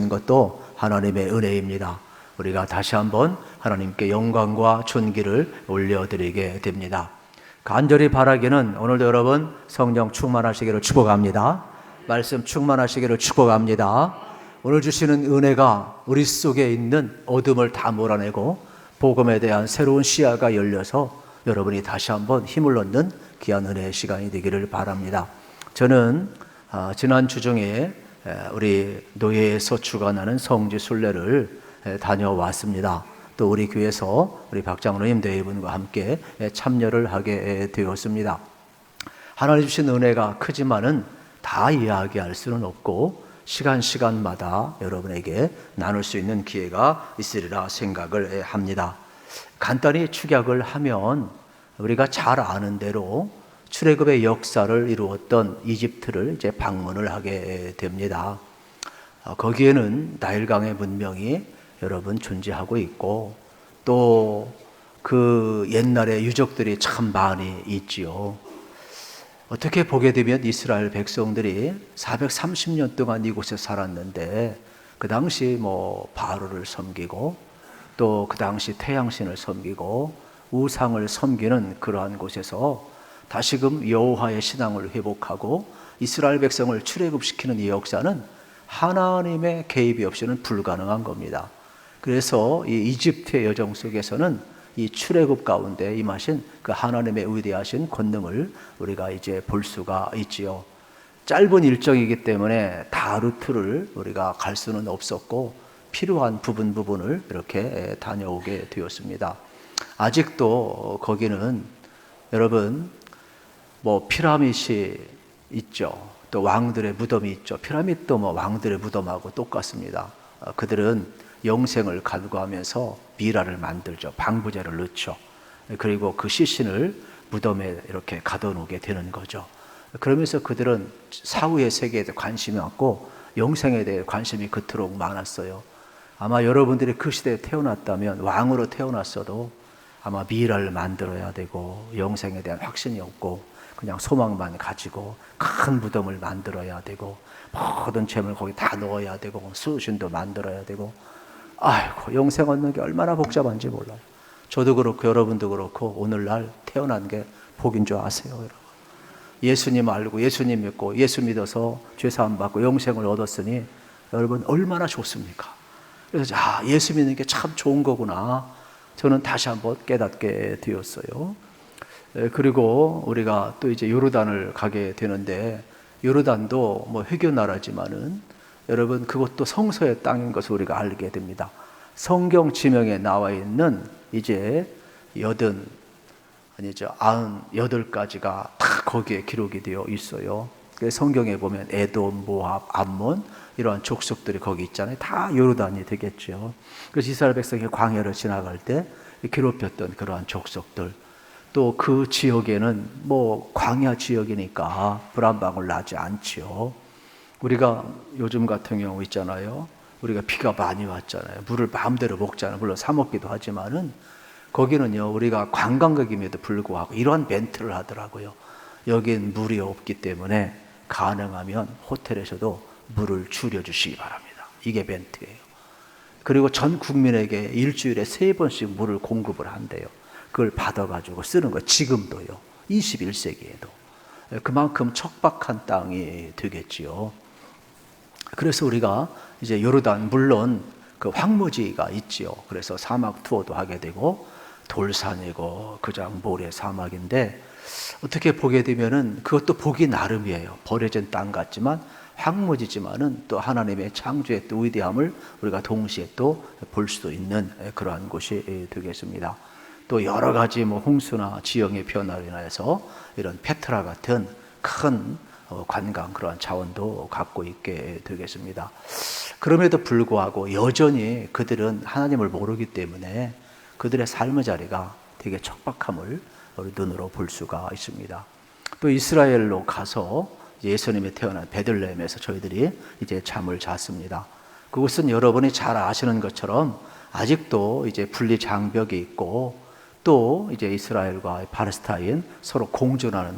있는 것도 하나님의 은혜입니다. 우리가 다시 한번 하나님께 영광과 존귀를 올려드리게 됩니다. 간절히 바라기는 오늘도 여러분 성령 충만하시기를 축복합니다. 말씀 충만하시기를 축복합니다. 오늘 주시는 은혜가 우리 속에 있는 어둠을 다 몰아내고 복음에 대한 새로운 시야가 열려서 여러분이 다시 한번 힘을 얻는 귀한 은혜의 시간이 되기를 바랍니다. 저는 지난 주 중에 우리 노예에서 주관하는 성지 순례를 다녀왔습니다. 또 우리 교회에서 우리 박장로님 대회분과 함께 참여를 하게 되었습니다. 하나님 주신 은혜가 크지만은 다 이야기할 수는 없고 시간마다 여러분에게 나눌 수 있는 기회가 있으리라 생각을 합니다. 간단히 축약을 하면 우리가 잘 아는 대로 출애굽의 역사를 이루었던 이집트를 이제 방문을 하게 됩니다. 거기에는 나일강의 문명이 여러분 존재하고 있고 또 그 옛날의 유적들이 참 많이 있지요. 어떻게 보게 되면 이스라엘 백성들이 430년 동안 이곳에 살았는데 그 당시 바알을 섬기고 또 그 당시 태양신을 섬기고 우상을 섬기는 그러한 곳에서 다시금 여호와의 신앙을 회복하고 이스라엘 백성을 출애굽시키는 이 역사는 하나님의 개입이 없이는 불가능한 겁니다. 그래서 이 이집트의 여정 속에서는 이 출애굽 가운데 임하신 그 하나님의 위대하신 권능을 우리가 이제 볼 수가 있지요. 짧은 일정이기 때문에 다 루트를 우리가 갈 수는 없었고 필요한 부분을 이렇게 다녀오게 되었습니다. 아직도 거기는 여러분 피라밋이 있죠. 또 왕들의 무덤이 있죠. 피라밋도 왕들의 무덤하고 똑같습니다. 그들은 영생을 간구하면서 미라를 만들죠. 방부제를 넣죠. 그리고 그 시신을 무덤에 이렇게 가둬놓게 되는 거죠. 그러면서 그들은 사후의 세계에 대해 관심이 많고 영생에 대해 관심이 그토록 많았어요. 아마 여러분들이 그 시대에 태어났다면 왕으로 태어났어도 아마 미라를 만들어야 되고 영생에 대한 확신이 없고 그냥 소망만 가지고 큰 무덤을 만들어야 되고 모든 재물 거기 다 넣어야 되고 수신도 만들어야 되고 아이고 영생 얻는 게 얼마나 복잡한지 몰라요. 저도 그렇고 여러분도 그렇고 오늘날 태어난 게 복인 줄 아세요, 여러분? 예수님 알고 예수님 믿고 예수 믿어서 죄사함 받고 영생을 얻었으니 여러분 얼마나 좋습니까? 그래서 예수 믿는 게 참 좋은 거구나 저는 다시 한번 깨닫게 되었어요. 그리고 우리가 또 이제 요르단을 가게 되는데 요르단도 회교 나라지만은 여러분 그것도 성서의 땅인 것을 우리가 알게 됩니다. 성경 지명에 나와 있는 이제 98가지가 다 거기에 기록이 되어 있어요. 성경에 보면 에돔, 모압, 암몬 이러한 족속들이 거기 있잖아요. 다 요르단이 되겠죠. 그래서 이스라엘 백성이 광야를 지나갈 때 괴롭혔던 그러한 족속들 또 그 지역에는 광야 지역이니까 불 한 방울 나지 않지요. 우리가 요즘 같은 경우 있잖아요. 우리가 비가 많이 왔잖아요. 물을 마음대로 먹잖아요. 물론 사 먹기도 하지만은 거기는요 우리가 관광객임에도 불구하고 이러한 멘트를 하더라고요. 여긴 물이 없기 때문에 가능하면 호텔에서도 물을 줄여주시기 바랍니다. 이게 멘트예요. 그리고 전 국민에게 일주일에 3번씩 물을 공급을 한대요. 그걸 받아가지고 쓰는 거 지금도요. 21세기에도 그만큼 척박한 땅이 되겠지요. 그래서 우리가 이제 요르단 물론 그 황무지가 있지요. 그래서 사막 투어도 하게 되고 돌산이고 그장 모래 사막인데 어떻게 보게 되면은 그것도 보기 나름이에요. 버려진 땅 같지만 황무지지만은 또 하나님의 창조의 또 위대함을 우리가 동시에 또 볼 수도 있는 그러한 곳이 되겠습니다. 또 여러 가지 홍수나 지형의 변화로 인해서 이런 페트라 같은 큰 관광 그러한 자원도 갖고 있게 되겠습니다. 그럼에도 불구하고 여전히 그들은 하나님을 모르기 때문에 그들의 삶의 자리가 되게 척박함을 우리 눈으로 볼 수가 있습니다. 또 이스라엘로 가서 예수님이 태어난 베들레헴에서 저희들이 이제 잠을 잤습니다. 그곳은 여러분이 잘 아시는 것처럼 아직도 이제 분리 장벽이 있고 또 이제 이스라엘과 팔레스타인 서로 공존하는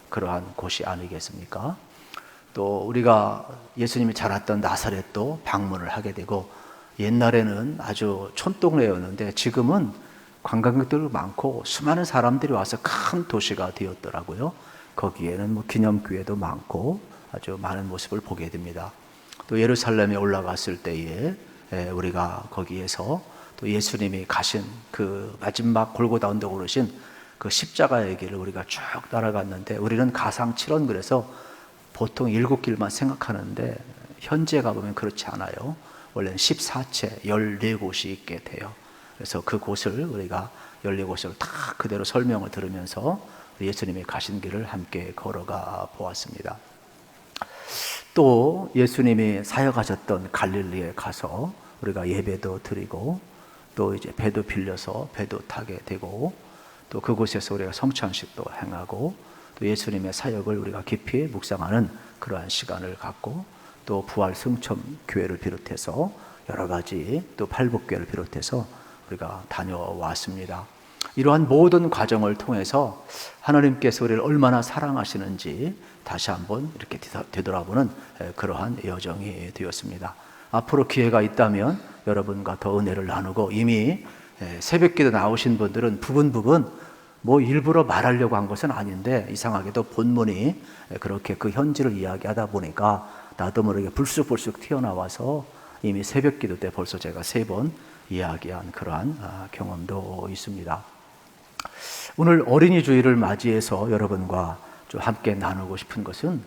그러한 곳이 아니겠습니까? 또 우리가 예수님이 자랐던 나사렛도 방문을 하게 되고, 옛날에는 아주 촌동네였는데 지금은 관광객들 많고 수많은 사람들이 와서 큰 도시가 되었더라고요. 거기에는 뭐 기념교회도 많고 아주 많은 모습을 보게 됩니다. 또 예루살렘에 올라갔을 때에 우리가 거기에서 또 예수님이 가신 그 마지막 골고다 언덕 오르신 그 십자가의 길을 우리가 쭉 따라갔는데, 우리는 가상 7원 그래서 보통 7길만 생각하는데 현지에 가보면 그렇지 않아요. 원래는 14채 14곳이 있게 돼요. 그래서 그 곳을 우리가 14곳을 다 그대로 설명을 들으면서 예수님이 가신 길을 함께 걸어가 보았습니다. 또 예수님이 사역하셨던 갈릴리에 가서 우리가 예배도 드리고, 또 이제 배도 빌려서 배도 타게 되고, 또 그곳에서 우리가 성찬식도 행하고, 또 예수님의 사역을 우리가 깊이 묵상하는 그러한 시간을 갖고, 또 부활 승천 교회를 비롯해서 여러 가지 또 팔복교회를 비롯해서 우리가 다녀왔습니다. 이러한 모든 과정을 통해서 하나님께서 우리를 얼마나 사랑하시는지 다시 한번 이렇게 되돌아보는 그러한 여정이 되었습니다. 앞으로 기회가 있다면 여러분과 더 은혜를 나누고, 이미 새벽기도 나오신 분들은 부분 뭐 일부러 말하려고 한 것은 아닌데, 이상하게도 본문이 그렇게 그 현지를 이야기하다 보니까 나도 모르게 불쑥불쑥 튀어나와서 이미 새벽기도 때 벌써 제가 3번 이야기한 그러한 경험도 있습니다. 오늘 어린이 주일을 맞이해서 여러분과 좀 함께 나누고 싶은 것은,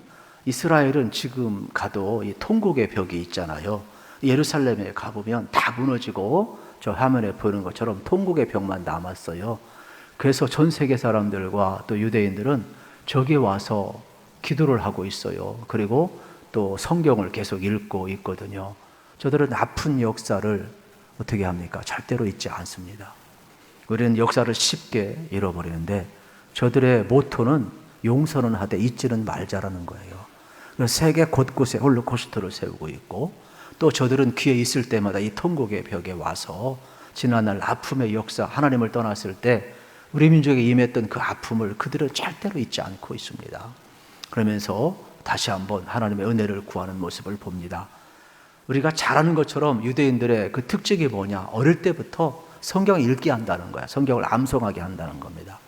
이스라엘은 지금 가도 이 통곡의 벽이 있잖아요. 예루살렘에 가보면 다 무너지고 저 화면에 보이는 것처럼 통곡의 벽만 남았어요. 그래서 전 세계 사람들과 또 유대인들은 저기 와서 기도를 하고 있어요. 그리고 또 성경을 계속 읽고 있거든요. 저들은 아픈 역사를 어떻게 합니까? 절대로 잊지 않습니다. 우리는 역사를 쉽게 잃어버리는데, 저들의 모토는 용서는 하되 잊지는 말자라는 거예요. 그래서 세계 곳곳에 홀로코스터를 세우고 있고, 또 저들은 기회 있을 때마다 이 통곡의 벽에 와서 지난날 아픔의 역사, 하나님을 떠났을 때 우리 민족에 임했던 그 아픔을 그들은 절대로 잊지 않고 있습니다. 그러면서 다시 한번 하나님의 은혜를 구하는 모습을 봅니다. 우리가 잘 아는 것처럼 유대인들의 그 특징이 뭐냐? 어릴 때부터 성경을 읽게 한다는 거야. 성경을 암송하게 한다는 겁니다.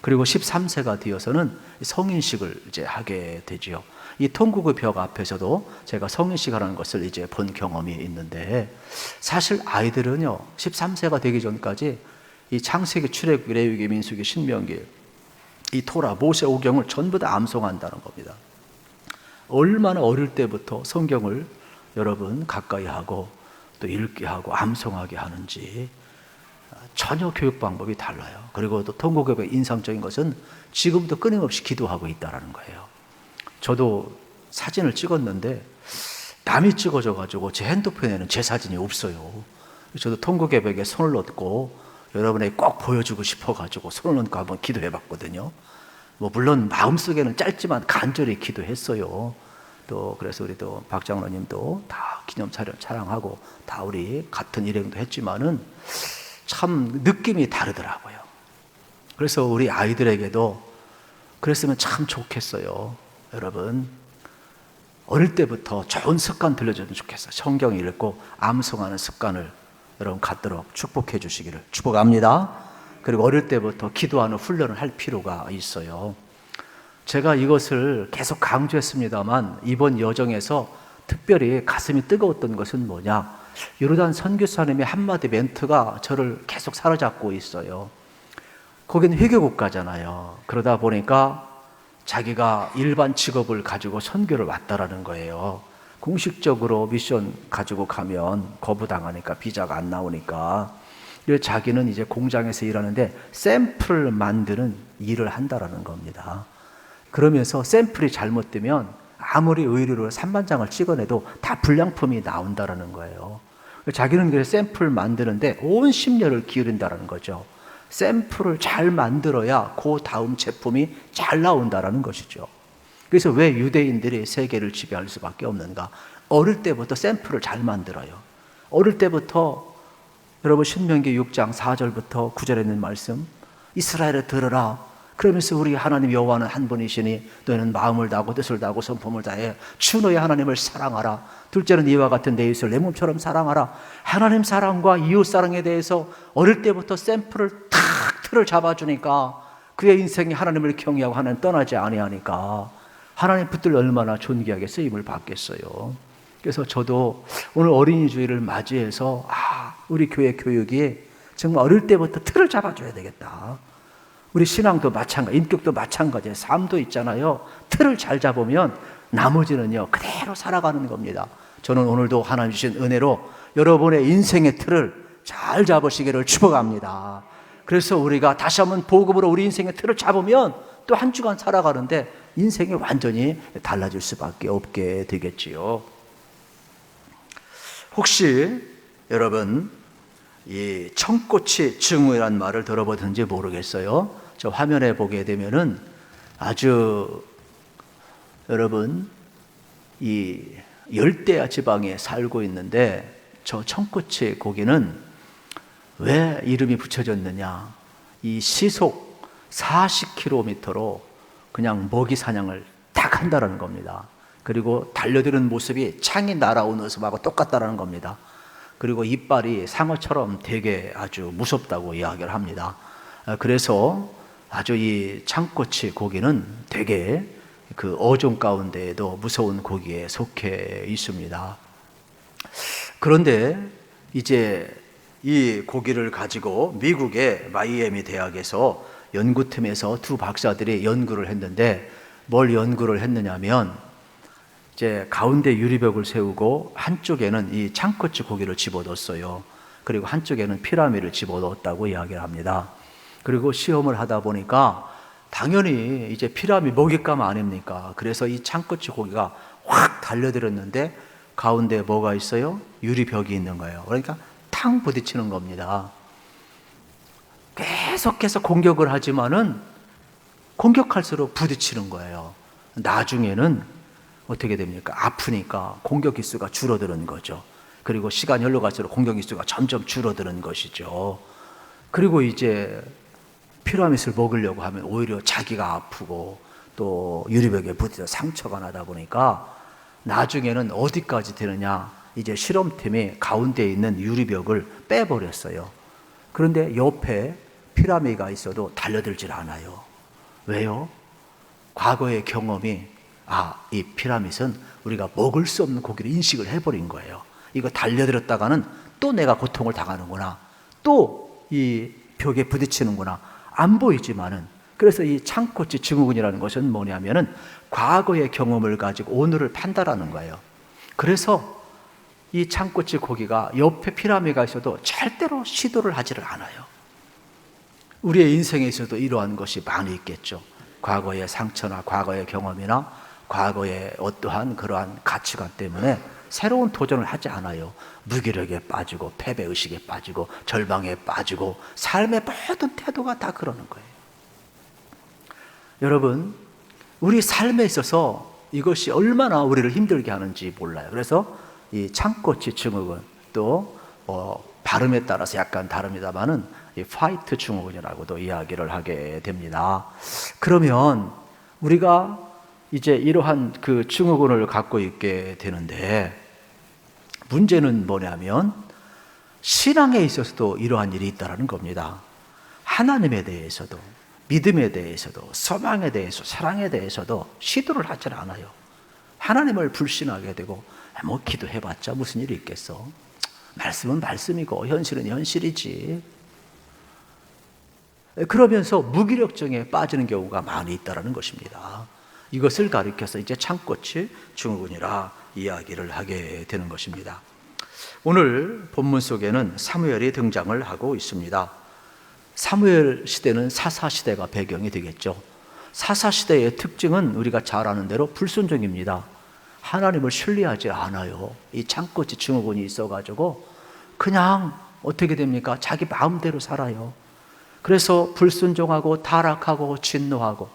그리고 13세가 되어서는 성인식을 이제 하게 되지요. 이 통곡의 벽 앞에서도 제가 성인식 하라는 것을 이제 본 경험이 있는데, 사실 아이들은요 13세가 되기 전까지 이 창세기, 출애굽기, 레위기, 민수기, 신명기, 이 토라, 모세 오경을 전부 다 암송한다는 겁니다. 얼마나 어릴 때부터 성경을 여러분 가까이 하고 또 읽게 하고 암송하게 하는지 전혀 교육 방법이 달라요. 그리고 또 통곡의 인상적인 것은 지금도 끊임없이 기도하고 있다는 거예요. 저도 사진을 찍었는데 남이 찍어줘가지고 제 핸드폰에는 제 사진이 없어요. 저도 통곡의 벽에 손을 얹고 여러분에게 꼭 보여주고 싶어가지고 손을 얹고 한번 기도해봤거든요. 뭐 물론 마음속에는 짧지만 간절히 기도했어요. 또 그래서 우리 또 박 장로님도 다 기념 촬영하고 다 우리 같은 일행도 했지만은 참 느낌이 다르더라고요. 그래서 우리 아이들에게도 그랬으면 참 좋겠어요. 여러분 어릴 때부터 좋은 습관 들려주면 좋겠어요. 성경 읽고 암송하는 습관을 여러분 갖도록 축복해 주시기를 축복합니다. 그리고 어릴 때부터 기도하는 훈련을 할 필요가 있어요. 제가 이것을 계속 강조했습니다만 이번 여정에서 특별히 가슴이 뜨거웠던 것은 뭐냐, 요르단 선교사님의 한마디 멘트가 저를 계속 사로잡고 있어요. 거기는 회교국가잖아요. 그러다 보니까 자기가 일반 직업을 가지고 선교를 왔다라는 거예요. 공식적으로 미션 가지고 가면 거부당하니까 비자가 안 나오니까 자기는 이제 공장에서 일하는데 샘플을 만드는 일을 한다라는 겁니다. 그러면서 샘플이 잘못되면 아무리 의료로 산반장을 찍어내도 다 불량품이 나온다라는 거예요. 자기는 그래서 샘플 만드는데 온 심려를 기울인다라는 거죠. 샘플을 잘 만들어야 그 다음 제품이 잘 나온다라는 것이죠. 그래서 왜 유대인들이 세계를 지배할 수밖에 없는가? 어릴 때부터 샘플을 잘 만들어요. 어릴 때부터 여러분 신명기 6장 4절부터 9절에 있는 말씀, 이스라엘에 들으라, 그러면서 우리 하나님 여호와는 한 분이시니 너희는 마음을 다하고 뜻을 다하고 성품을 다해 주 너희 하나님을 사랑하라. 둘째는 이와 같은 내 이웃을 내 몸처럼 사랑하라. 하나님 사랑과 이웃 사랑에 대해서 어릴 때부터 샘플을 탁 틀을 잡아주니까 그의 인생이 하나님을 경외하고 하나님 떠나지 아니하니까 하나님 붙들 얼마나 존귀하게 쓰임을 받겠어요. 그래서 저도 오늘 어린이 주일을 맞이해서 우리 교회 교육이 정말 어릴 때부터 틀을 잡아줘야 되겠다. 우리 신앙도 마찬가지, 인격도 마찬가지예요. 삶도 있잖아요. 틀을 잘 잡으면 나머지는요 그대로 살아가는 겁니다. 저는 오늘도 하나님 주신 은혜로 여러분의 인생의 틀을 잘 잡으시기를 축복합니다. 그래서 우리가 다시 한번 복음으로 우리 인생의 틀을 잡으면 또 한 주간 살아가는데 인생이 완전히 달라질 수밖에 없게 되겠지요. 혹시 여러분 이 청꽃이 증후이라는 말을 들어보셨는지 모르겠어요. 저 화면에 보게 되면은 아주 여러분 이 열대야 지방에 살고 있는데 저 청꽃이 고기는 왜 이름이 붙여졌느냐? 이 시속 40km로 그냥 먹이 사냥을 딱 한다는 겁니다. 그리고 달려드는 모습이 창이 날아오는 모습하고 똑같다는 겁니다. 그리고 이빨이 상어처럼 되게 아주 무섭다고 이야기를 합니다. 그래서 아주 이 창꼬치 고기는 되게 그 어종 가운데에도 무서운 고기에 속해 있습니다. 그런데 이제 이 고기를 가지고 미국의 마이애미 대학에서 연구팀에서 두 박사들이 연구를 했는데 뭘 연구를 했느냐면 이제 가운데 유리벽을 세우고 한쪽에는 이 창꼬치 고기를 집어넣었어요. 그리고 한쪽에는 피라미를 집어넣었다고 이야기를 합니다. 그리고 시험을 하다 보니까 당연히 이제 피라미 먹잇감 아닙니까? 그래서 이 창꼬치 고기가 확 달려들었는데 가운데 뭐가 있어요? 유리벽이 있는 거예요. 그러니까 탕 부딪히는 겁니다. 계속해서 공격을 하지만은 공격할수록 부딪히는 거예요. 나중에는 어떻게 됩니까? 아프니까 공격 기수가 줄어드는 거죠. 그리고 시간이 흘러갈수록 공격 기수가 점점 줄어드는 것이죠. 그리고 이제 피라미드를 먹으려고 하면 오히려 자기가 아프고 또 유리벽에 부딪혀 상처가 나다 보니까 나중에는 어디까지 되느냐? 이제 실험팀이 가운데 있는 유리벽을 빼버렸어요. 그런데 옆에 피라미드가 있어도 달려들질 않아요. 왜요? 과거의 경험이 이 피라미드는 우리가 먹을 수 없는 고기를 인식을 해버린 거예요. 이거 달려들었다가는 또 내가 고통을 당하는구나. 또 이 벽에 부딪히는구나. 안 보이지만은 그래서 이 창꼬치 증후군이라는 것은 뭐냐면은 과거의 경험을 가지고 오늘을 판단하는 거예요. 그래서 이 창꼬치 고기가 옆에 피라미드가 있어도 절대로 시도를 하지를 않아요. 우리의 인생에 있어도 이러한 것이 많이 있겠죠. 과거의 상처나 과거의 경험이나 과거의 어떠한 그러한 가치관 때문에 새로운 도전을 하지 않아요. 무기력에 빠지고 패배의식에 빠지고 절망에 빠지고 삶의 모든 태도가 다 그러는 거예요. 여러분, 우리 삶에 있어서 이것이 얼마나 우리를 힘들게 하는지 몰라요. 그래서 이 창꼬치 증후군 또 발음에 따라서 약간 다릅니다만은 이 파이트 증후군이라고도 이야기를 하게 됩니다. 그러면 우리가 이제 이러한 그 증후군을 갖고 있게 되는데 문제는 뭐냐면 신앙에 있어서도 이러한 일이 있다는 겁니다. 하나님에 대해서도 믿음에 대해서도 소망에 대해서 사랑에 대해서도 시도를 하질 않아요. 하나님을 불신하게 되고 뭐 기도해봤자 무슨 일이 있겠어. 말씀은 말씀이고 현실은 현실이지. 그러면서 무기력증에 빠지는 경우가 많이 있다는 것입니다. 이것을 가리켜서 이제 창꼬치 증후군이라 이야기를 하게 되는 것입니다. 오늘 본문 속에는 사무엘이 등장을 하고 있습니다. 사무엘 시대는 사사시대가 배경이 되겠죠. 사사시대의 특징은 우리가 잘 아는 대로 불순종입니다. 하나님을 신뢰하지 않아요. 이 창꼬치 증후군이 있어가지고 그냥 어떻게 됩니까? 자기 마음대로 살아요. 그래서 불순종하고 타락하고 진노하고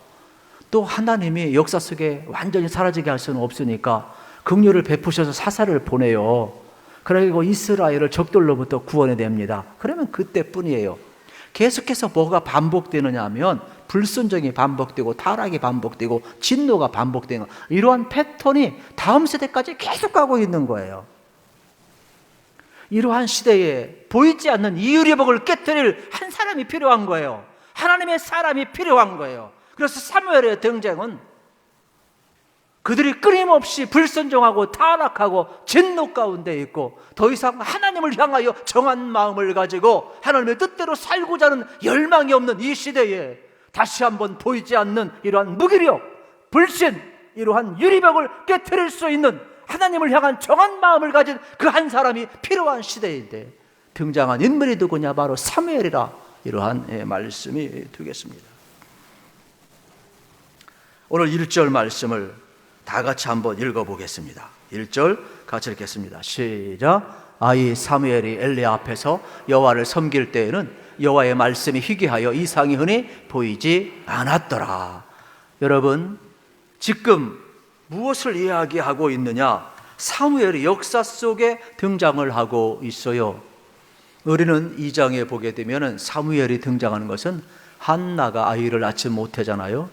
또 하나님이 역사 속에 완전히 사라지게 할 수는 없으니까 긍휼을 베푸셔서 사사를 보내요. 그리고 이스라엘을 적들로부터 구원해냅니다. 그러면 그때뿐이에요. 계속해서 뭐가 반복되느냐 하면 불순종이 반복되고 타락이 반복되고 진노가 반복되는 이러한 패턴이 다음 세대까지 계속 가고 있는 거예요. 이러한 시대에 보이지 않는 이 유리복을 깨뜨릴 한 사람이 필요한 거예요. 하나님의 사람이 필요한 거예요. 그래서 사무엘의 등장은 그들이 끊임없이 불순종하고 타락하고 진노 가운데 있고 더 이상 하나님을 향하여 정한 마음을 가지고 하나님의 뜻대로 살고자 하는 열망이 없는 이 시대에 다시 한번 보이지 않는 이러한 무기력, 불신, 이러한 유리벽을 깨트릴 수 있는 하나님을 향한 정한 마음을 가진 그 한 사람이 필요한 시대인데 등장한 인물이 누구냐? 바로 사무엘이라 이러한 말씀이 되겠습니다. 오늘 1절 말씀을 다 같이 한번 읽어보겠습니다. 1절 같이 읽겠습니다. 시작. 아이 사무엘이 엘리 앞에서 여호와를 섬길 때에는 여호와의 말씀이 희귀하여 이상이 흔히 보이지 않았더라. 여러분, 지금 무엇을 이야기하고 있느냐? 사무엘이 역사 속에 등장을 하고 있어요. 우리는 2장에 보게 되면 사무엘이 등장하는 것은 한나가 아이를 낳지 못하잖아요.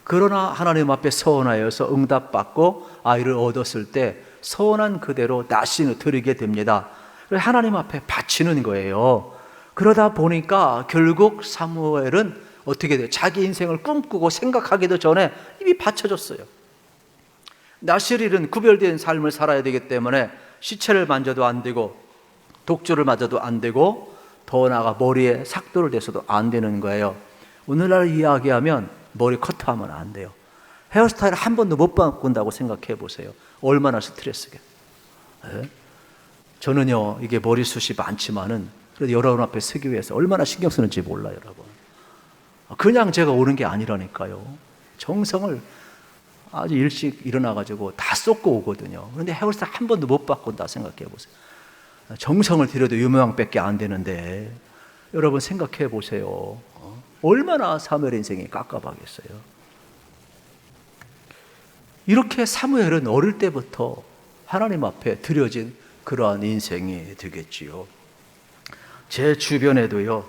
그러나 하나님 앞에 서원하여서 응답받고 아이를 얻었을 때 서원한 그대로 나신을 드리게 됩니다. 하나님 앞에 바치는 거예요. 그러다 보니까 결국 사무엘은 어떻게 돼요? 자기 인생을 꿈꾸고 생각하기도 전에 이미 바쳐졌어요. 나실일은 구별된 삶을 살아야 되기 때문에 시체를 만져도 안 되고 독주를 맞아도 안 되고 더 나아가 머리에 삭도를 대서도 안 되는 거예요. 오늘날 이야기하면 머리 커트하면 안 돼요. 헤어스타일 한 번도 못 바꾼다고 생각해 보세요. 얼마나 스트레스겠어요. 네? 저는요, 이게 머리숱이 많지만은 그래도 여러분 앞에 서기 위해서 얼마나 신경 쓰는지 몰라요, 여러분. 그냥 제가 오는 게 아니라니까요. 정성을 아주 일찍 일어나가지고 다 쏟고 오거든요. 그런데 헤어스타일 한 번도 못 바꾼다 생각해 보세요. 정성을 들여도 유명밖에 안 되는데 여러분 생각해 보세요. 얼마나 사무엘 인생이 깝깝하겠어요. 이렇게 사무엘은 어릴 때부터 하나님 앞에 드려진 그러한 인생이 되겠지요. 제 주변에도요,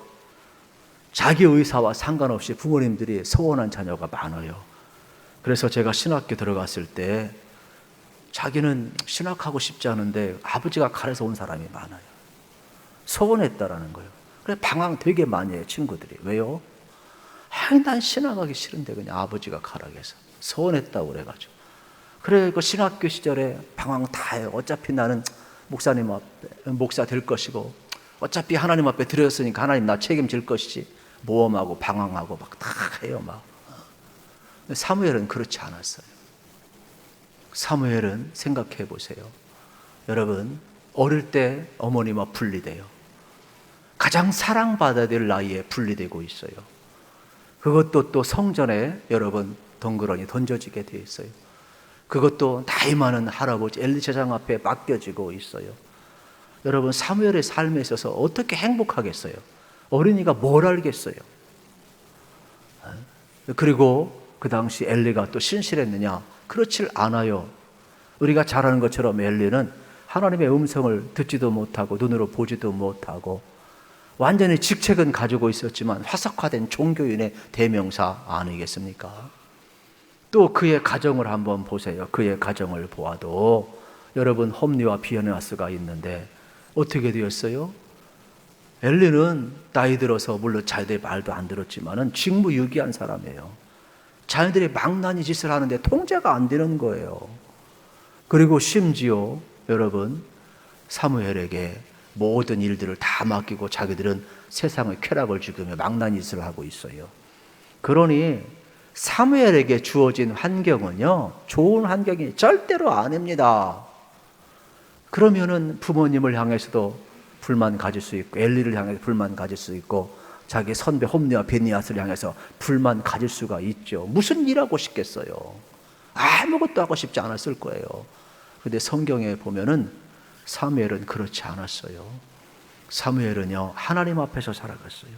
자기 의사와 상관없이 부모님들이 소원한 자녀가 많아요. 그래서 제가 신학교 들어갔을 때 자기는 신학하고 싶지 않은데 아버지가 가려서 온 사람이 많아요. 소원했다라는 거예요. 그래서 방황 되게 많이 해요, 친구들이. 왜요? 난 신학하기 싫은데 그냥 아버지가 가라고 해서 소원했다고 그래가지고. 그래, 그 신학교 시절에 방황 다 해요. 어차피 나는 목사님 앞에 목사 될 것이고 어차피 하나님 앞에 드렸으니까 하나님 나 책임질 것이지. 모험하고 방황하고 막 다 해요, 막. 사무엘은 그렇지 않았어요. 사무엘은 생각해 보세요. 여러분, 어릴 때 어머니와 분리돼요. 가장 사랑받아야 될 나이에 분리되고 있어요. 그것도 또 성전에 여러분 덩그러니 던져지게 되어 있어요. 그것도 나이 많은 할아버지 엘리사장 앞에 맡겨지고 있어요. 여러분, 사무엘의 삶에 있어서 어떻게 행복하겠어요? 어린이가 뭘 알겠어요? 그리고 그 당시 엘리가 또 신실했느냐? 그렇질 않아요. 우리가 잘 아는 것처럼 엘리는 하나님의 음성을 듣지도 못하고 눈으로 보지도 못하고 완전히 직책은 가지고 있었지만 화석화된 종교인의 대명사 아니겠습니까? 또 그의 가정을 한번 보세요. 그의 가정을 보아도 여러분 홈리와 비에나스가 있는데 어떻게 되었어요? 엘리는 나이 들어서 물론 자기들 말도 안 들었지만은 직무유기한 사람이에요. 자녀들이 망나니 짓을 하는데 통제가 안 되는 거예요. 그리고 심지어 여러분 사무엘에게 모든 일들을 다 맡기고 자기들은 세상의 쾌락을 죽이며 망나니 짓을 하고 있어요. 그러니 사무엘에게 주어진 환경은요, 좋은 환경이 절대로 아닙니다. 그러면은 부모님을 향해서도 불만 가질 수 있고 엘리를 향해서 불만 가질 수 있고 자기 선배 홈리와 베니앗을 향해서 불만 가질 수가 있죠. 무슨 일하고 싶겠어요? 아무것도 하고 싶지 않았을 거예요. 그런데 성경에 보면은 사무엘은 그렇지 않았어요. 사무엘은요, 하나님 앞에서 살아갔어요.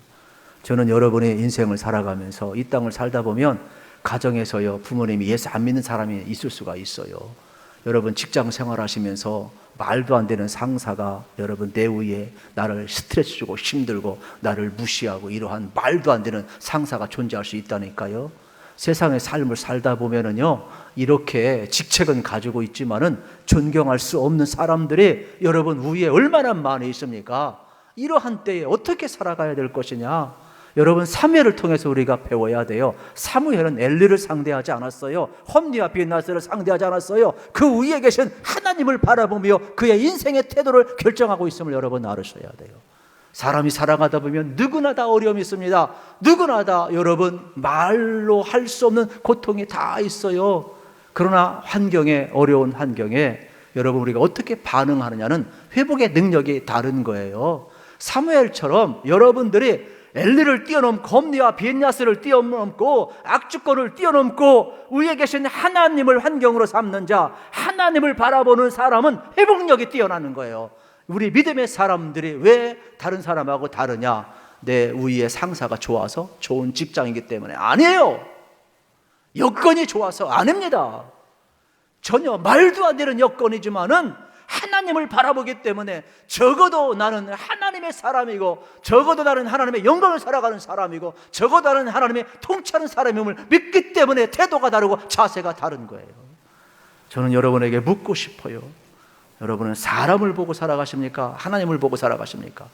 저는 여러분의 인생을 살아가면서 이 땅을 살다 보면 가정에서요, 부모님이 예수 안 믿는 사람이 있을 수가 있어요. 여러분 직장 생활하시면서 말도 안 되는 상사가 여러분 내 위에 나를 스트레스 주고 힘들고 나를 무시하고 이러한 말도 안 되는 상사가 존재할 수 있다니까요. 세상의 삶을 살다 보면은요, 이렇게 직책은 가지고 있지만은 존경할 수 없는 사람들이 여러분 위에 얼마나 많이 있습니까? 이러한 때에 어떻게 살아가야 될 것이냐? 여러분 사무엘을 통해서 우리가 배워야 돼요. 사무엘은 엘리를 상대하지 않았어요. 홈리와 비낫을 상대하지 않았어요. 그 위에 계신 하나님을 바라보며 그의 인생의 태도를 결정하고 있음을 여러분 알으셔야 돼요. 사람이 살아가다 보면 누구나 다 어려움이 있습니다. 누구나 다 여러분 말로 할 수 없는 고통이 다 있어요. 그러나 어려운 환경에 여러분 우리가 어떻게 반응하느냐는 회복의 능력이 다른 거예요. 사무엘처럼 여러분들이 엘리를 뛰어넘고 홈리와 비엔야스를 뛰어넘고 악주권을 뛰어넘고 위에 계신 하나님을 환경으로 삼는 자, 하나님을 바라보는 사람은 회복력이 뛰어나는 거예요. 우리 믿음의 사람들이 왜 다른 사람하고 다르냐? 내 위에 상사가 좋아서 좋은 직장이기 때문에 아니에요. 여건이 좋아서 아닙니다. 전혀 말도 안 되는 여건이지만은 하나님을 바라보기 때문에 적어도 나는 하나님의 사람이고 적어도 나는 하나님의 영광을 살아가는 사람이고 적어도 나는 하나님의 통치하는 사람임을 믿기 때문에 태도가 다르고 자세가 다른 거예요. 저는 여러분에게 묻고 싶어요. 여러분은 사람을 보고 살아가십니까? 하나님을 보고 살아가십니까?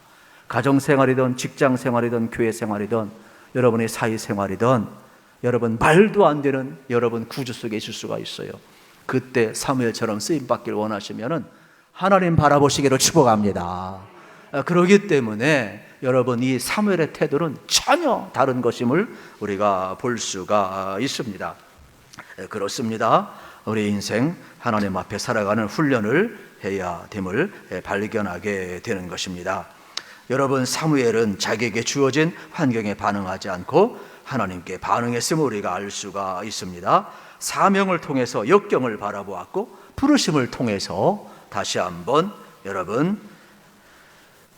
가정생활이든 직장생활이든 교회생활이든 여러분의 사회생활이든 여러분 말도 안 되는 여러분 구조 속에 있을 수가 있어요. 그때 사무엘처럼 쓰임받길 원하시면은 하나님 바라보시기를 축복합니다. 그렇기 때문에 여러분 이 사무엘의 태도는 전혀 다른 것임을 우리가 볼 수가 있습니다. 그렇습니다. 우리 인생 하나님 앞에 살아가는 훈련을 해야 됨을 발견하게 되는 것입니다. 여러분 사무엘은 자기에게 주어진 환경에 반응하지 않고 하나님께 반응했음을 우리가 알 수가 있습니다. 사명을 통해서 역경을 바라보았고 부르심을 통해서 다시 한번 여러분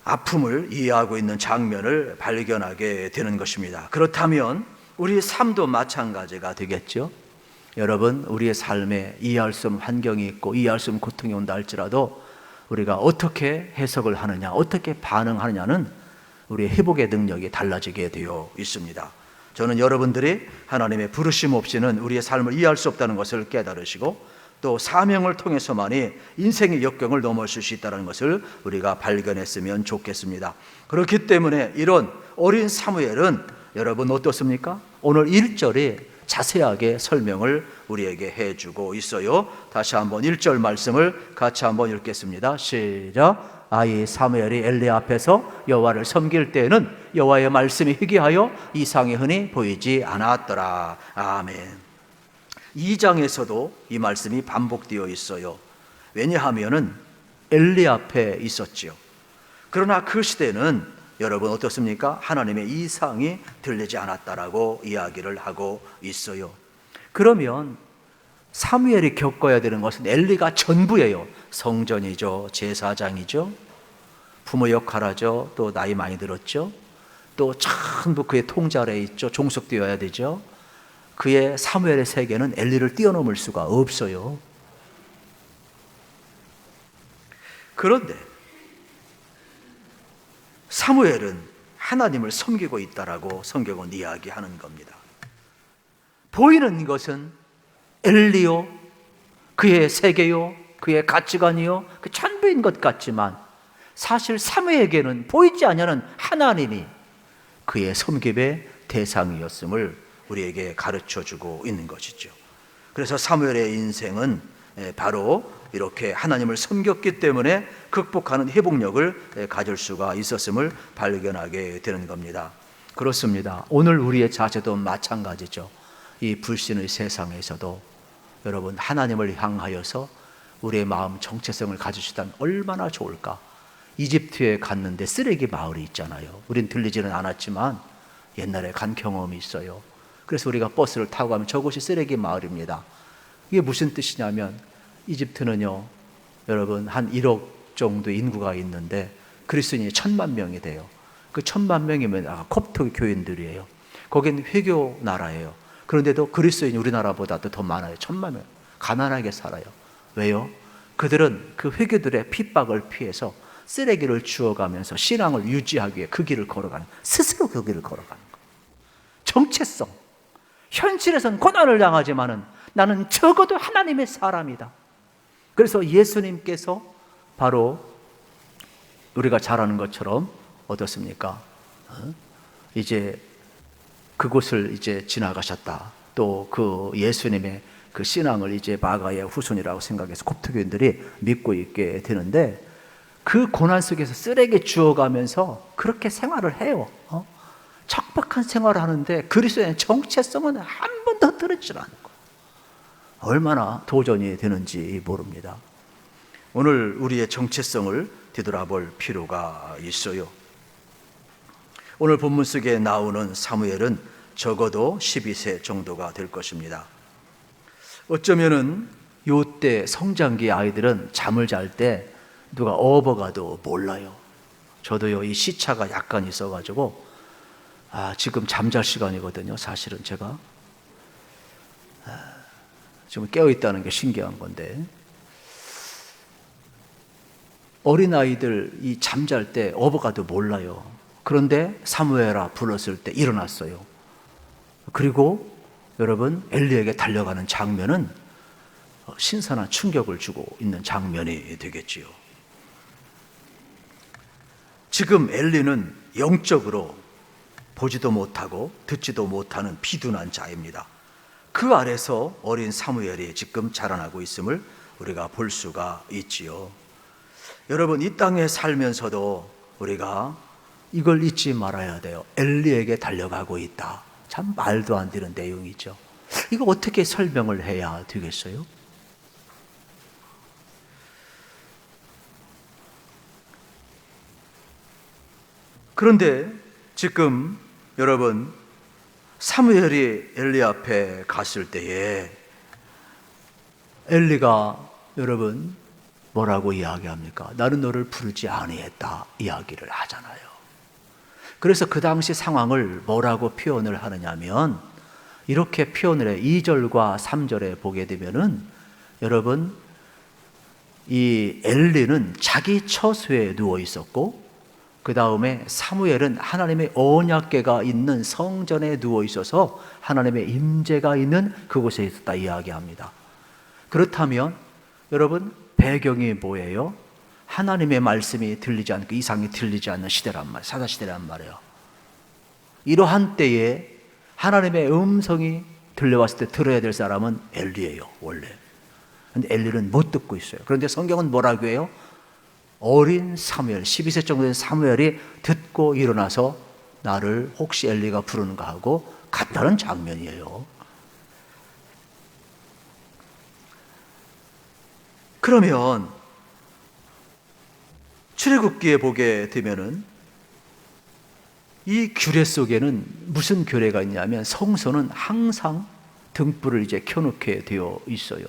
아픔을 이해하고 있는 장면을 발견하게 되는 것입니다. 그렇다면 우리의 삶도 마찬가지가 되겠죠. 여러분 우리의 삶에 이해할 수 없는 환경이 있고 이해할 수 없는 고통이 온다 할지라도 우리가 어떻게 해석을 하느냐, 어떻게 반응하느냐는 우리의 회복의 능력이 달라지게 되어 있습니다. 저는 여러분들이 하나님의 부르심 없이는 우리의 삶을 이해할 수 없다는 것을 깨달으시고 또 사명을 통해서만이 인생의 역경을 넘어설 수 있다는 것을 우리가 발견했으면 좋겠습니다. 그렇기 때문에 이런 어린 사무엘은 여러분 어떻습니까? 오늘 1절에 자세하게 설명을 우리에게 해주고 있어요. 다시 한번 1절 말씀을 같이 한번 읽겠습니다. 시작. 아이 사무엘이 엘리 앞에서 여호와를 섬길 때에는 여호와의 말씀이 희귀하여 이상이 흔히 보이지 않았더라. 아멘. 2장에서도 이 말씀이 반복되어 있어요. 왜냐하면은 엘리 앞에 있었지요. 그러나 그 시대는 여러분 어떻습니까? 하나님의 이상이 들리지 않았다라고 이야기를 하고 있어요. 그러면 사무엘이 겪어야 되는 것은 엘리가 전부예요. 성전이죠, 제사장이죠, 부모 역할하죠, 또 나이 많이 들었죠, 또 전부 그의 통제 아래에 있죠. 종속되어야 되죠. 그의 사무엘의 세계는 엘리를 뛰어넘을 수가 없어요. 그런데 사무엘은 하나님을 섬기고 있다라고 성경은 이야기하는 겁니다. 보이는 것은 엘리요, 그의 세계요, 그의 가치관이요, 그 전부인 것 같지만 사실 사무엘에게는 보이지 않는 하나님이 그의 섬김의 대상이었음을 우리에게 가르쳐주고 있는 것이죠. 그래서 사무엘의 인생은 바로 이렇게 하나님을 섬겼기 때문에 극복하는 회복력을 가질 수가 있었음을 발견하게 되는 겁니다. 그렇습니다. 오늘 우리의 자세도 마찬가지죠. 이 불신의 세상에서도 여러분 하나님을 향하여서 우리의 마음 정체성을 가지시다면 얼마나 좋을까. 이집트에 갔는데 쓰레기 마을이 있잖아요. 우린 들리지는 않았지만 옛날에 간 경험이 있어요. 그래서 우리가 버스를 타고 가면 저곳이 쓰레기 마을입니다. 이게 무슨 뜻이냐면 이집트는요 여러분 한 1억 정도 인구가 있는데 그리스도인이 1,000만 명이 돼요. 그 1,000만 명이면 콥트 교인들이에요. 거긴 회교 나라예요. 그런데도 그리스도인이 우리나라보다도 더 많아요. 1,000만 명. 가난하게 살아요. 왜요? 그들은 그 회교들의 핍박을 피해서 쓰레기를 주워가면서 신앙을 유지하기 위해 그 길을 걸어가는, 스스로 그 길을 걸어가는 거예요. 정체성. 현실에선 고난을 당하지만은 나는 적어도 하나님의 사람이다. 그래서 예수님께서 바로 우리가 잘 아는 것처럼 어떻습니까? 이제 그곳을 이제 지나가셨다. 또 그 예수님의 그 신앙을 이제 마가의 후손이라고 생각해서 곱토교인들이 믿고 있게 되는데, 그 고난 속에서 쓰레기 주워가면서 그렇게 생활을 해요. 척박한 생활을 하는데 그리스도의 정체성은 한 번도 들었지 않고 얼마나 도전이 되는지 모릅니다. 오늘 우리의 정체성을 되돌아볼 필요가 있어요. 오늘 본문 속에 나오는 사무엘은 적어도 12세 정도가 될 것입니다. 어쩌면은 요때 성장기 아이들은 잠을 잘 때 누가 업어가도 몰라요. 저도요, 이 시차가 약간 있어가지고 지금 잠잘 시간이거든요. 사실은 제가 지금 깨어있다는 게 신기한 건데, 어린아이들 이 잠잘 때 업어가도 몰라요. 그런데 사무엘아 불렀을 때 일어났어요. 그리고 여러분, 엘리에게 달려가는 장면은 신선한 충격을 주고 있는 장면이 되겠지요. 지금 엘리는 영적으로 보지도 못하고 듣지도 못하는 비둔한 자입니다. 그 아래서 어린 사무엘이 지금 자라나고 있음을 우리가 볼 수가 있지요. 여러분, 이 땅에 살면서도 우리가 이걸 잊지 말아야 돼요. 엘리에게 달려가고 있다. 참 말도 안 되는 내용이죠. 이거 어떻게 설명을 해야 되겠어요? 그런데 지금 여러분, 사무엘이 엘리 앞에 갔을 때에 엘리가 여러분 뭐라고 이야기합니까? 나는 너를 부르지 아니했다 이야기를 하잖아요. 그래서 그 당시 상황을 뭐라고 표현을 하느냐면 이렇게 표현을 해. 2절과 3절에 보게 되면은 여러분, 이 엘리는 자기 처소에 누워 있었고, 그 다음에 사무엘은 하나님의 언약궤가 있는 성전에 누워 있어서 하나님의 임재가 있는 그곳에 있었다 이야기합니다. 그렇다면 여러분, 배경이 뭐예요? 하나님의 말씀이 들리지 않고 이상이 들리지 않는 시대란 말이에요. 사사시대란 말이에요. 이러한 때에 하나님의 음성이 들려왔을 때 들어야 될 사람은 엘리예요, 원래. 그런데 엘리는 못 듣고 있어요. 그런데 성경은 뭐라고 해요? 어린 사무엘, 12세 정도 된 사무엘이 듣고 일어나서 나를 혹시 엘리가 부르는가 하고 갔다는 장면이에요. 그러면 출애굽기에 보게 되면은 이 규례 속에는 무슨 규례가 있냐면 성소는 항상 등불을 이제 켜놓게 되어 있어요.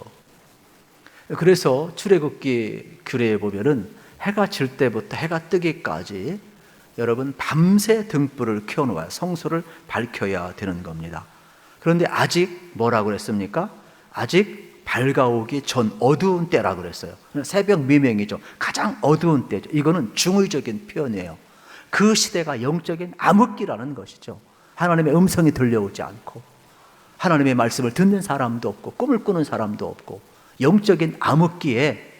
그래서 출애굽기 규례에 보면은 해가 질 때부터 해가 뜨기까지 여러분 밤새 등불을 켜놓아야 성소를 밝혀야 되는 겁니다. 그런데 아직 뭐라고 그랬습니까? 아직 밝아오기 전 어두운 때라고 그랬어요. 새벽 미명이죠. 가장 어두운 때죠. 이거는 중의적인 표현이에요. 그 시대가 영적인 암흑기라는 것이죠. 하나님의 음성이 들려오지 않고 하나님의 말씀을 듣는 사람도 없고 꿈을 꾸는 사람도 없고 영적인 암흑기에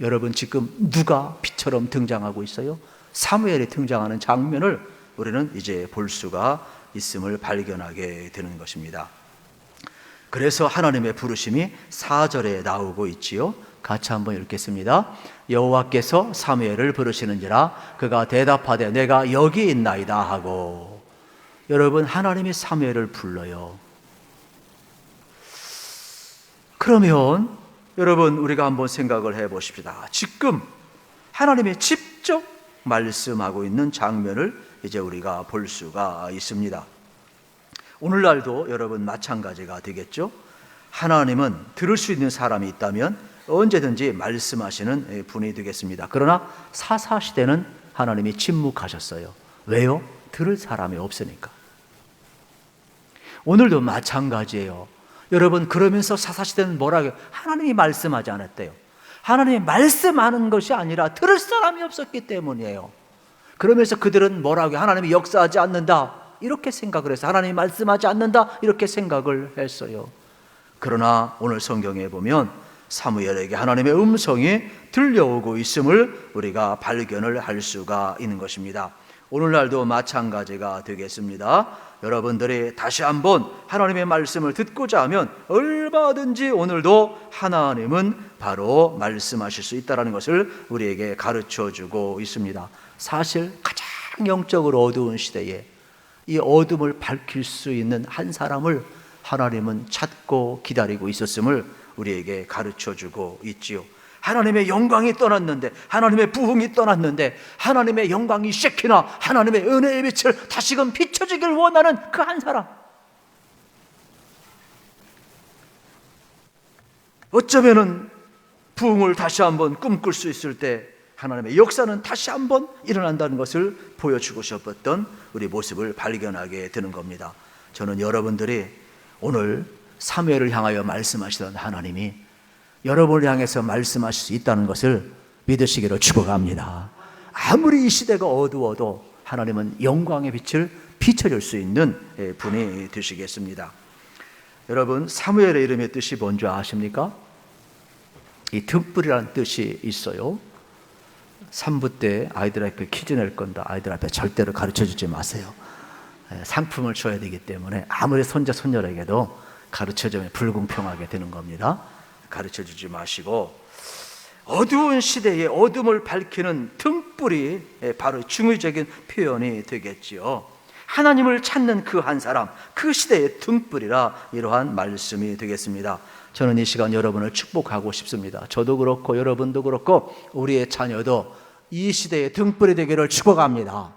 여러분 지금 누가 빛처럼 등장하고 있어요? 사무엘이 등장하는 장면을 우리는 이제 볼 수가 있음을 발견하게 되는 것입니다. 그래서 하나님의 부르심이 4절에 나오고 있지요. 같이 한번 읽겠습니다. 여호와께서 사무엘을 부르시는지라 그가 대답하되 내가 여기 있나이다 하고. 여러분, 하나님이 사무엘을 불러요. 그러면 여러분, 우리가 한번 생각을 해 보십시다. 지금 하나님이 직접 말씀하고 있는 장면을 이제 우리가 볼 수가 있습니다. 오늘날도 여러분 마찬가지가 되겠죠. 하나님은 들을 수 있는 사람이 있다면 언제든지 말씀하시는 분이 되겠습니다. 그러나 사사시대는 하나님이 침묵하셨어요. 왜요? 들을 사람이 없으니까. 오늘도 마찬가지예요. 여러분, 그러면서 사사시대는 뭐라고 해요? 하나님이 말씀하지 않았대요. 하나님이 말씀하는 것이 아니라 들을 사람이 없었기 때문이에요. 그러면서 그들은 뭐라고 하나님이 역사하지 않는다 이렇게 생각을 해서 하나님이 말씀하지 않는다 이렇게 생각을 했어요. 그러나 오늘 성경에 보면 사무엘에게 하나님의 음성이 들려오고 있음을 우리가 발견을 할 수가 있는 것입니다. 오늘날도 마찬가지가 되겠습니다. 여러분들이 다시 한번 하나님의 말씀을 듣고자 하면 얼마든지 오늘도 하나님은 바로 말씀하실 수 있다는 것을 우리에게 가르쳐주고 있습니다. 사실 가장 영적으로 어두운 시대에 이 어둠을 밝힐 수 있는 한 사람을 하나님은 찾고 기다리고 있었음을 우리에게 가르쳐주고 있지요. 하나님의 영광이 떠났는데, 하나님의 부흥이 떠났는데, 하나님의 영광이 쉐키나 하나님의 은혜의 빛을 다시금 비춰지길 원하는 그 한 사람. 어쩌면은 부흥을 다시 한번 꿈꿀 수 있을 때 하나님의 역사는 다시 한번 일어난다는 것을 보여주고 싶었던 우리 모습을 발견하게 되는 겁니다. 저는 여러분들이 오늘 사무엘을 향하여 말씀하시던 하나님이 여러분을 향해서 말씀하실 수 있다는 것을 믿으시기를 축복합니다. 아무리 이 시대가 어두워도 하나님은 영광의 빛을 비춰줄 수 있는 분이 되시겠습니다. 여러분, 사무엘의 이름의 뜻이 뭔지 아십니까? 이 등불이라는 뜻이 있어요. 3부 때 아이들한테 퀴즈 낼 건데 아이들 앞에 절대로 가르쳐주지 마세요. 상품을 줘야 되기 때문에 아무리 손자 손녀에게도 가르쳐주면 불공평하게 되는 겁니다. 가르쳐주지 마시고, 어두운 시대에 어둠을 밝히는 등불이 바로 중의적인 표현이 되겠지요. 하나님을 찾는 그 한 사람, 그 시대의 등불이라 이러한 말씀이 되겠습니다. 저는 이 시간 여러분을 축복하고 싶습니다. 저도 그렇고 여러분도 그렇고 우리의 자녀도 이 시대의 등불이 되기를 축복합니다.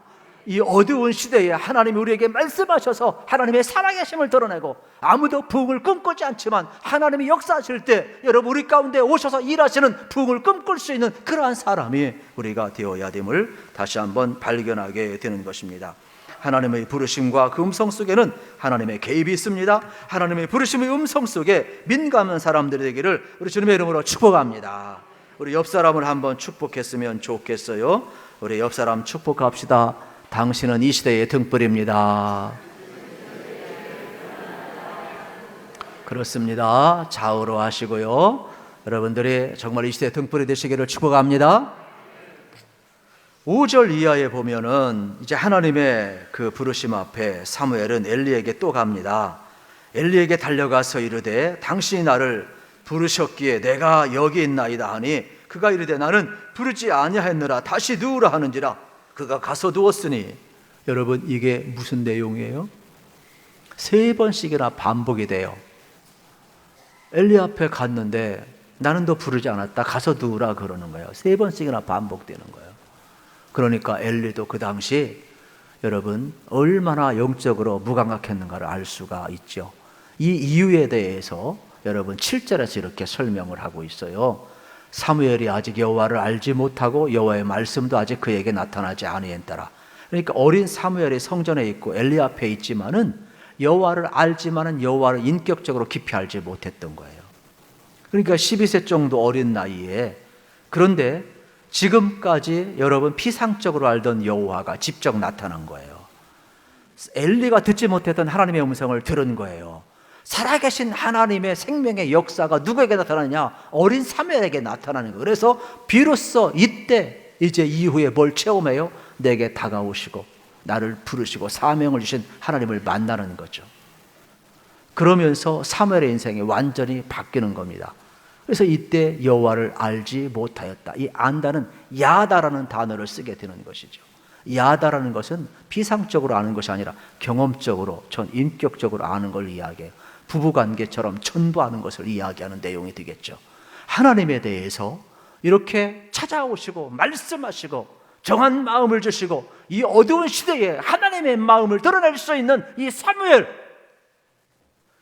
이 어두운 시대에 하나님이 우리에게 말씀하셔서 하나님의 살아계심을 드러내고, 아무도 부흥을 꿈꾸지 않지만 하나님이 역사하실 때 여러분 우리 가운데 오셔서 일하시는 부흥을 꿈꿀 수 있는 그러한 사람이 우리가 되어야 됨을 다시 한번 발견하게 되는 것입니다. 하나님의 부르심과 그 음성 속에는 하나님의 개입이 있습니다. 하나님의 부르심의 음성 속에 민감한 사람들이 되기를 우리 주님의 이름으로 축복합니다. 우리 옆 사람을 한번 축복했으면 좋겠어요. 우리 옆 사람 축복합시다. 당신은 이 시대의 등불입니다. 그렇습니다. 좌우로 하시고요. 여러분들이 정말 이 시대의 등불이 되시기를 축복합니다. 5절 이하에 보면은 이제 하나님의 그 부르심 앞에 사무엘은 엘리에게 또 갑니다. 엘리에게 달려가서 이르되 당신이 나를 부르셨기에 내가 여기 있나이다 하니, 그가 이르되 나는 부르지 아니하였느라 다시 누우라 하는지라. 그가 가서 누웠으니, 여러분 이게 무슨 내용이에요? 3번씩이나 반복이 돼요. 엘리 앞에 갔는데 나는 너 부르지 않았다, 가서 누우라 그러는 거예요. 3번씩이나 반복되는 거예요. 그러니까 엘리도 그 당시 여러분 얼마나 영적으로 무감각했는가를 알 수가 있죠. 이 이유에 대해서 여러분 7절에서 이렇게 설명을 하고 있어요. 사무엘이 아직 여호와를 알지 못하고 여호와의 말씀도 아직 그에게 나타나지 아니했더라. 그러니까 어린 사무엘이 성전에 있고 엘리 앞에 있지만은 여호와를 알지만은 여호와를 인격적으로 깊이 알지 못했던 거예요. 그러니까 12세 정도 어린 나이에, 그런데 지금까지 여러분 피상적으로 알던 여호와가 직접 나타난 거예요. 엘리가 듣지 못했던 하나님의 음성을 들은 거예요. 살아계신 하나님의 생명의 역사가 누구에게 나타나느냐? 어린 사무엘에게 나타나는 거예요. 그래서 비로소 이때 이제 이후에 뭘 체험해요? 내게 다가오시고 나를 부르시고 사명을 주신 하나님을 만나는 거죠. 그러면서 사무엘의 인생이 완전히 바뀌는 겁니다. 그래서 이때 여호와를 알지 못하였다. 이 안다는 야다라는 단어를 쓰게 되는 것이죠. 야다라는 것은 피상적으로 아는 것이 아니라 경험적으로, 전 인격적으로 아는 걸 이야기해요. 부부관계처럼 전부 아는 것을 이야기하는 내용이 되겠죠. 하나님에 대해서 이렇게 찾아오시고 말씀하시고 정한 마음을 주시고 이 어두운 시대에 하나님의 마음을 드러낼 수 있는 이 사무엘,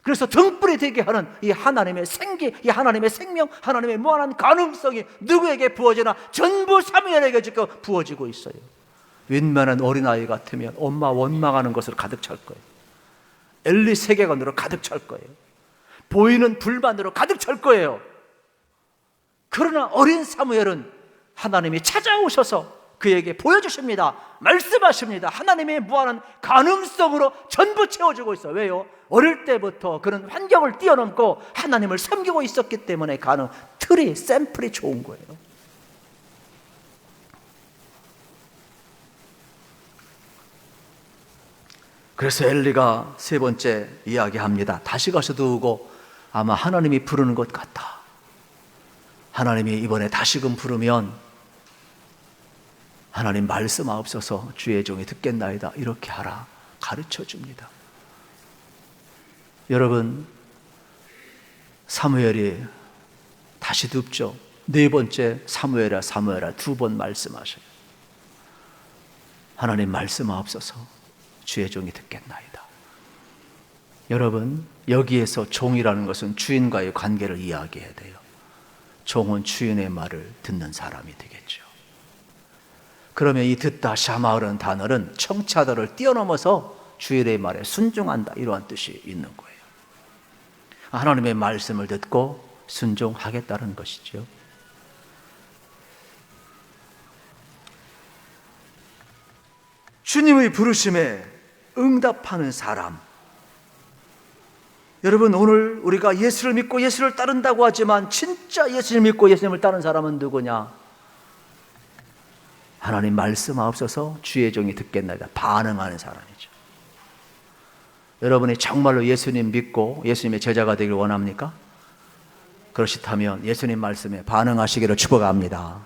그래서 등불이 되게 하는 이 하나님의 생기, 이 하나님의 생명, 하나님의 무한한 가능성이 누구에게 부어지나 전부 사무엘에게 지금 부어지고 있어요. 웬만한 어린아이 같으면 엄마 원망하는 것으로 가득 찰 거예요. 엘리 세계관으로 가득 찰 거예요. 보이는 불만으로 가득 찰 거예요. 그러나 어린 사무엘은 하나님이 찾아오셔서 그에게 보여주십니다. 말씀하십니다. 하나님의 무한한 가능성으로 전부 채워주고 있어요. 왜요? 어릴 때부터 그런 환경을 뛰어넘고 하나님을 섬기고 있었기 때문에 틀이, 샘플이 좋은 거예요. 그래서 엘리가 세 번째 이야기합니다. 다시 가서 두고 아마 하나님이 부르는 것 같다. 하나님이 이번에 다시금 부르면 하나님 말씀하옵소서 주의 종이 듣겠나이다. 이렇게 하라. 가르쳐 줍니다. 여러분, 사무엘이 다시 듣죠. 네 번째 사무엘아 두 번 말씀하셔요. 하나님 말씀하옵소서 주의 종이 듣겠나이다. 여러분, 여기에서 종이라는 것은 주인과의 관계를 이야기해야 돼요. 종은 주인의 말을 듣는 사람이 되겠죠. 그러면 이 듣다 샤마르는 단어는 청취하다를 뛰어넘어서 주인의 말에 순종한다, 이러한 뜻이 있는 거예요. 하나님의 말씀을 듣고 순종하겠다는 것이죠. 주님의 부르심에 응답하는 사람. 여러분, 오늘 우리가 예수를 믿고 예수를 따른다고 하지만 진짜 예수를 믿고 예수님을 따른 사람은 누구냐? 하나님 말씀하옵소서 주의 종이 듣겠나이다. 반응하는 사람이죠. 여러분이 정말로 예수님 믿고 예수님의 제자가 되길 원합니까? 그러시다면 예수님 말씀에 반응하시기를 축복합니다.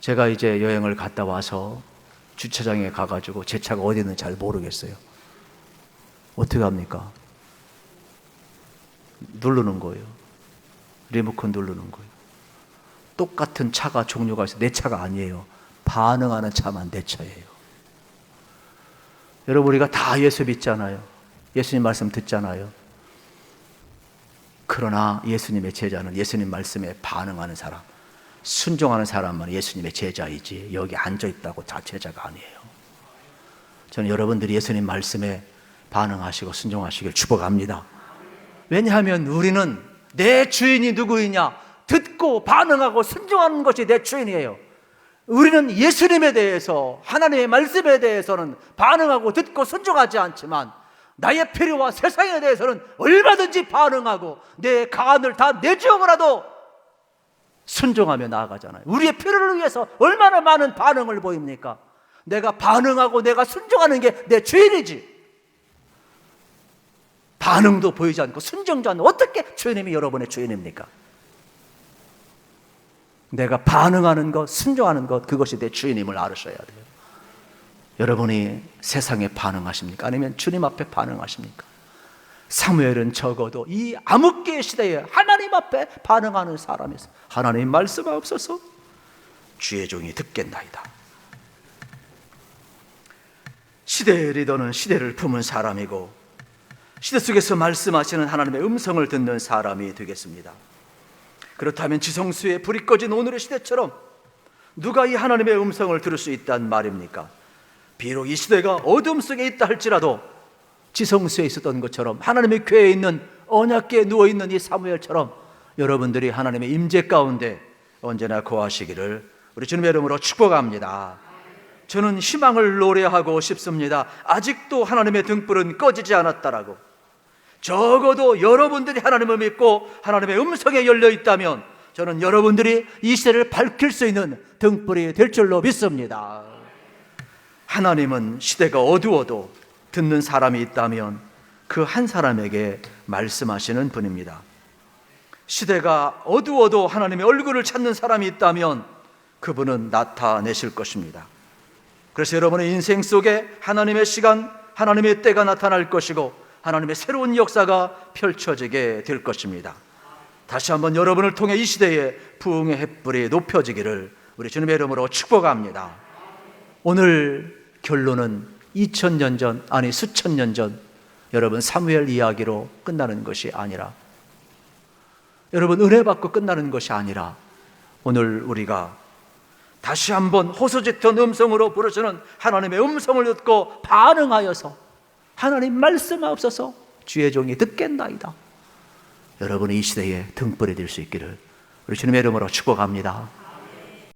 제가 이제 여행을 갔다 와서 주차장에 가가지고 제 차가 어디 있는지 잘 모르겠어요. 어떻게 합니까? 누르는 거예요. 리모컨 누르는 거예요. 똑같은 차가 종류가 있어요. 내 차가 아니에요. 반응하는 차만 내 차예요. 여러분, 우리가 다 예수 믿잖아요. 예수님 말씀 듣잖아요. 그러나 예수님의 제자는 예수님 말씀에 반응하는 사람, 순종하는 사람만 예수님의 제자이지 여기 앉아있다고 다 제자가 아니에요. 저는 여러분들이 예수님 말씀에 반응하시고 순종하시길 축복합니다. 왜냐하면 우리는 내 주인이 누구이냐? 듣고 반응하고 순종하는 것이 내 주인이에요. 우리는 예수님에 대해서, 하나님의 말씀에 대해서는 반응하고 듣고 순종하지 않지만 나의 필요와 세상에 대해서는 얼마든지 반응하고 내 간을 다 내주어라도 순종하며 나아가잖아요. 우리의 필요를 위해서 얼마나 많은 반응을 보입니까? 내가 반응하고 내가 순종하는 게 내 주인이지. 반응도 보이지 않고 순종도 않고 어떻게 주님이 여러분의 주인입니까? 내가 반응하는 것, 순종하는 것, 그것이 내 주인임을 알으셔야 돼요. 여러분이 세상에 반응하십니까? 아니면 주님 앞에 반응하십니까? 사무엘은 적어도 이 암흑기의 시대에 하나님 앞에 반응하는 사람이었어요. 하나님 말씀하옵소서 주의 종이 듣겠나이다. 시대의 리더는 시대를 품은 사람이고 시대 속에서 말씀하시는 하나님의 음성을 듣는 사람이 되겠습니다. 그렇다면 지성수에 불이 꺼진 오늘의 시대처럼 누가 이 하나님의 음성을 들을 수 있단 말입니까? 비록 이 시대가 어둠 속에 있다 할지라도 지성수에 있었던 것처럼 하나님의 궤에 있는 언약궤에 누워있는 이 사무엘처럼 여러분들이 하나님의 임재 가운데 언제나 거하시기를 우리 주님의 이름으로 축복합니다. 저는 희망을 노래하고 싶습니다. 아직도 하나님의 등불은 꺼지지 않았다라고. 적어도 여러분들이 하나님을 믿고 하나님의 음성에 열려 있다면 저는 여러분들이 이 시대를 밝힐 수 있는 등불이 될 줄로 믿습니다. 하나님은 시대가 어두워도 듣는 사람이 있다면 그 한 사람에게 말씀하시는 분입니다. 시대가 어두워도 하나님의 얼굴을 찾는 사람이 있다면 그분은 나타내실 것입니다. 그래서 여러분의 인생 속에 하나님의 시간, 하나님의 때가 나타날 것이고 하나님의 새로운 역사가 펼쳐지게 될 것입니다. 다시 한번 여러분을 통해 이 시대에 부흥의 햇불이 높여지기를 우리 주님의 이름으로 축복합니다. 오늘 결론은 2000년 전, 아니 수천 년 전 여러분 사무엘 이야기로 끝나는 것이 아니라, 여러분 은혜 받고 끝나는 것이 아니라 오늘 우리가 다시 한번 호소짓던 음성으로 부르시는 하나님의 음성을 듣고 반응하여서 하나님 말씀하옵소서 주의 종이 듣겠나이다. 여러분이 이 시대에 등불이 될 수 있기를 우리 주님의 이름으로 축복합니다.